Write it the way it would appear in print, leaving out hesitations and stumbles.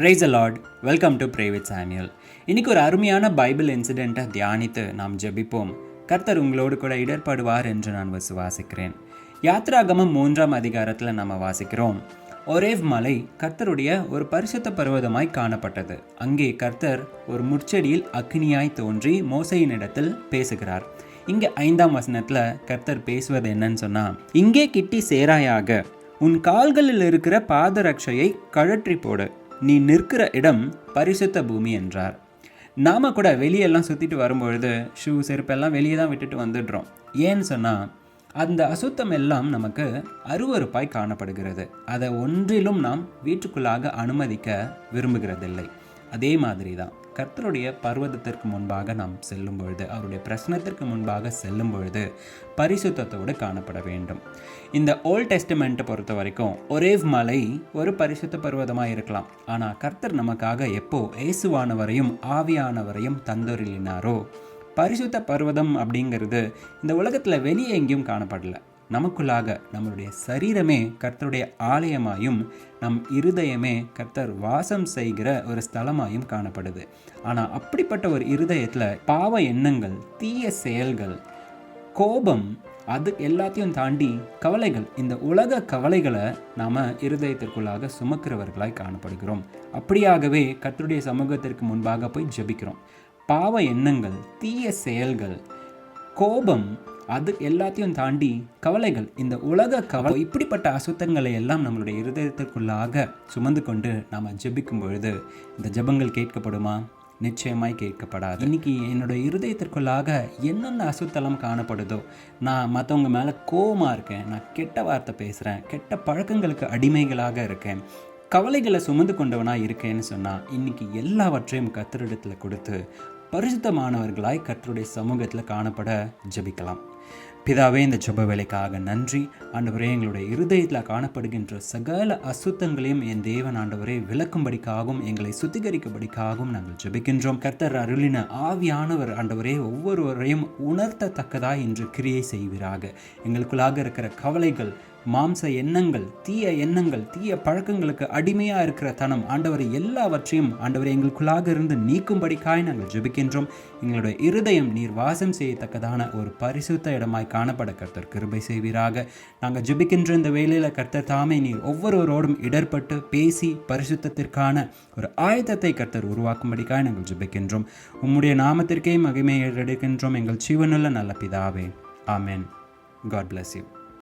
Praise the Lord. Welcome to pray with Samuel. இன்னைக்கு ஒரு அருமையான பைபிள் இன்சிடெண்ட்டை தியானித்து நாம் ஜெபிப்போம். கர்த்தர் உங்களோடு கூட இடர்படுவார் என்று நான் விசுவாசிக்கிறேன். யாத்ராகமம் 3ஆம் அதிகாரத்தில் நம்ம வாசிக்கிறோம். ஒரேவ் மலை கர்த்தருடைய ஒரு பரிசுத்த பர்வதமாய் காணப்பட்டது. அங்கே கர்த்தர் ஒரு முட்செடியில் அக்னியாய் தோன்றி மோசேயினிடத்தில் பேசுகிறார். இங்கே 5ஆம் வசனத்தில் கர்த்தர் பேசுவது என்னன்னு சொன்னா, இங்கே கிட்டி சேராயாக, உன் கால்களில் இருக்கிற பாதரட்சையை கழற்றி போடு, நீ நிற்கிற இடம் பரிசுத்த பூமி என்றார். நாம் கூட வெளியெல்லாம் சுற்றிட்டு வரும்பொழுது ஷூ செருப்பெல்லாம் வெளியே தான் விட்டுட்டு வந்துடுறோம். ஏன்னு சொன்னால் அந்த அசுத்தம் எல்லாம் நமக்கு அருவருப்பாய் காணப்படுகிறது. அதை ஒன்றிலும் நாம் வீட்டுக்குள்ளாக அனுமதிக்க விரும்புகிறதில்லை. அதே மாதிரி தான் கர்த்தருடைய பர்வதத்திற்கு முன்பாக நாம் செல்லும் பொழுது, அவருடைய பிரசனத்திற்கு முன்பாக செல்லும் பொழுது பரிசுத்தத்தோடு காணப்பட வேண்டும். இந்த ஓல்ட் டெஸ்டமெண்ட்டை பொறுத்த வரைக்கும் ஒரேவ் மலை ஒரு பரிசுத்த பர்வதமாக இருக்கலாம். ஆனால் கர்த்தர் நமக்காக எப்போ இயேசுவானவரையும் ஆவியானவரையும் தந்தொருளினாரோ, பரிசுத்த பர்வதம் அப்படிங்கிறது இந்த உலகத்தில் வெளியே எங்கேயும் காணப்படலை. நமக்குள்ளாக நம்மளுடைய சரீரமே கர்த்தருடைய ஆலயமாயும் நம் இருதயமே கர்த்தர் வாசம் செய்கிற ஒரு ஸ்தலமாயும் காணப்படுது. ஆனால் அப்படிப்பட்ட ஒரு இருதயத்தில் பாவ எண்ணங்கள், தீய செயல்கள், கோபம், அது எல்லாத்தையும் தாண்டி கவலைகள், இந்த உலக கவலைகளை நாம் இருதயத்திற்குள்ளாக சுமக்கிறவர்களாய் காணப்படுகிறோம். அப்படியாகவே கர்த்தருடைய சமூகத்திற்கு முன்பாக போய் ஜெபிக்கிறோம். பாவ எண்ணங்கள், தீய செயல்கள், கோபம், அது எல்லாத்தையும் தாண்டி கவலைகள், இந்த உலக கவலை, இப்படிப்பட்ட அசுத்தங்களை எல்லாம் நம்மளுடைய இருதயத்திற்குள்ளாக சுமந்து கொண்டு நாம் ஜெபிக்கும் பொழுது இந்த ஜெபங்கள் கேட்கப்படுமா? நிச்சயமாய் கேட்கப்படாது. இன்னைக்கு என்னோட இருதயத்திற்குள்ளாக என்னென்ன அசுத்தலம் காணப்படுதோ, நான் மற்றவங்க மேலே கோபமாக இருக்கேன், நான் கெட்ட வார்த்தை பேசுகிறேன், கெட்ட பழக்கங்களுக்கு அடிமைகளாக இருக்கேன், கவலைகளை சுமந்து கொண்டவனாக இருக்கேன்னு சொன்னால் இன்னைக்கு எல்லாவற்றையும் கர்த்தரிடத்தில் கொடுத்து பரிசுத்தமானவர்களாய் கர்த்தருடைய சமூகத்தில் காணப்பட ஜெபிக்கலாம். பிதாவே, இந்த ஜெப வேலைக்காக நன்றி. ஆண்டவரே, எங்களுடைய இருதயத்தில் காணப்படுகின்ற சகல அசுத்தங்களையும் என் தேவன் ஆண்டவரே விளக்கும்படிக்காகவும் எங்களை சுத்திகரிக்கும்படிக்காகவும் நாங்கள் ஜெபிக்கின்றோம். கர்த்தர் அருளின ஆவியானவர் ஆண்டவரே ஒவ்வொருவரையும் உணர்த்தத்தக்கதாய் இன்று கிரியை செய்வீராக. எங்களுக்குள்ளாக இருக்கிற கவலைகள், மாம்ச எண்ணங்கள், தீய எண்ணங்கள், தீய பழக்கங்களுக்கு அடிமையாக இருக்கிற தனம் ஆண்டவரை எல்லாவற்றையும் ஆண்டவரை எங்களுக்குள்ளாக இருந்து நீக்கும்படிக்காய் நாங்கள் ஜெபிக்கின்றோம். எங்களுடைய இருதயம் நீர் வாசம் செய்யத்தக்கதான ஒரு பரிசுத்த இடமாய் காணப்பட கர்த்தர் கிருபை செய்வீராக. நாங்கள் ஜெபிக்கின்ற இந்த வேளையில் கர்த்தர் தாமே நீர் ஒவ்வொருவரோடும் இடர்பட்டு பேசி பரிசுத்தத்திற்கான ஒரு ஆயத்தத்தை கர்த்தர் உருவாக்கும்படிக்காய் நாங்கள் ஜெபிக்கின்றோம். உம்முடைய நாமத்திற்கே மகிமையை எடுக்கின்றோம் எங்கள் ஜீவனுள்ள நல்ல பிதாவே. ஆமென். God bless you.